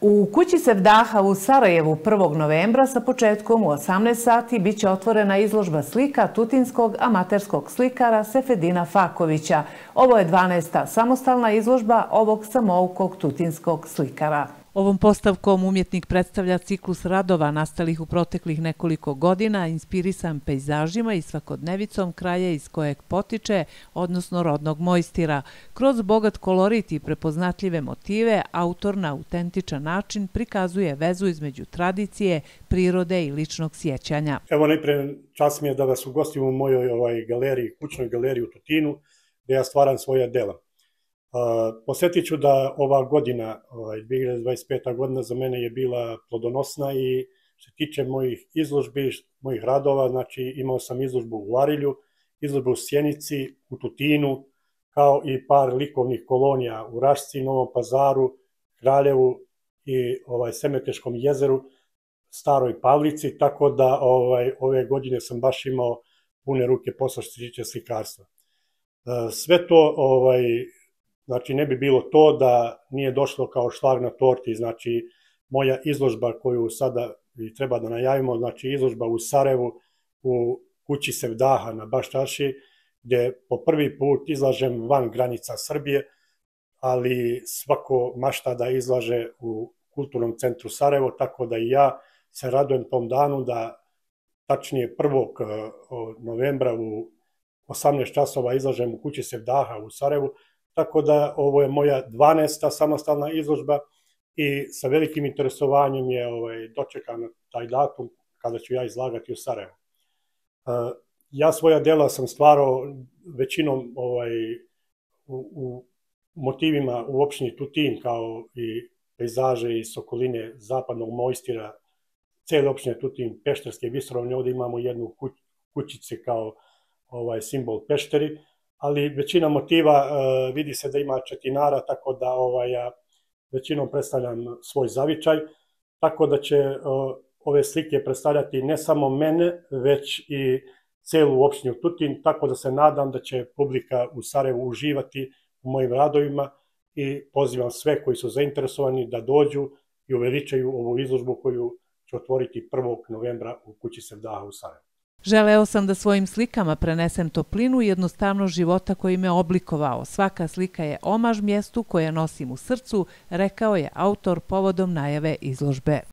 U kući Sevdaha u Sarajevu 1. novembra sa početkom u 18 sati biće otvorena izložba slika tutinskog amaterskog slikara Sefedina Fakovića. Ovo je 12. samostalna izložba ovog samoukog tutinskog slikara. Ovom postavkom umjetnik predstavlja ciklus radova nastalih u proteklih nekoliko godina, inspirisan pejzažima i svakodnevicom kraja iz kojeg potiče, odnosno rodnog Mojstira. Kroz bogat kolorit i prepoznatljive motive, autor na autentičan način prikazuje vezu između tradicije, prirode i ličnog sjećanja. Evo najprije čast mi je da vas ugostim u mojoj galeriji, kućnoj galeriji u Tutinu, gdje ja stvaram svoja dela. Posjetit ću da ova godina, 2025. godina za mene je bila plodonosna i što se tiče mojih izložbi, mojih radova, znači imao sam izložbu u Arilju, izložbu u Sjenici, u Tutinu, kao i par likovnih kolonija u Rašci, Novom Pazaru, Kraljevu i Semeteškom jezeru, Staroj Pavlici, tako da ove godine sam baš imao pune ruke posla što se tiče slikarstva. Sve to znači ne bi bilo to da nije došlo kao šlag na torti, znači moja izložba koju sada treba da najavimo, znači izložba u Sarajevu u kući Sevdaha na Baščarši, gdje po prvi put izlažem van granica Srbije, ali svako mašta da izlaže u kulturnom centru Sarajevo, tako da i ja se radujem tom danu da tačnije 1. novembra u 18 časova izlažem u kući Sevdaha u Sarajevu. Tako da ovo je moja 12. samostalna izložba i sa velikim interesovanjem je dočekan taj datum kada ću ja izlagati u Sarajevu. Ja svoja dela sam stvarao većinom u motivima u opštini Tutin, kao i pejzaže iz okoline zapadnog Mojstira, cijele opštine Tutin, Pešterske visoravni, ovdje imamo jednu kućice kao simbol Pešteri, ali većina motiva vidi se da ima četinara, tako da ja većinom predstavljam svoj zavičaj, tako da će ove slike predstavljati ne samo mene, već i celu opštinu Tutin, tako da se nadam da će publika u Sarajevu uživati u mojim radovima i pozivam sve koji su zainteresovani da dođu i uveličaju ovu izložbu koju će otvoriti 1. novembra u kući Sevdaha u Sarajevu. Želeo sam da svojim slikama prenesem toplinu i jednostavnost života koji me oblikovao. Svaka slika je omaž mjestu koje nosim u srcu, rekao je autor povodom najave izložbe.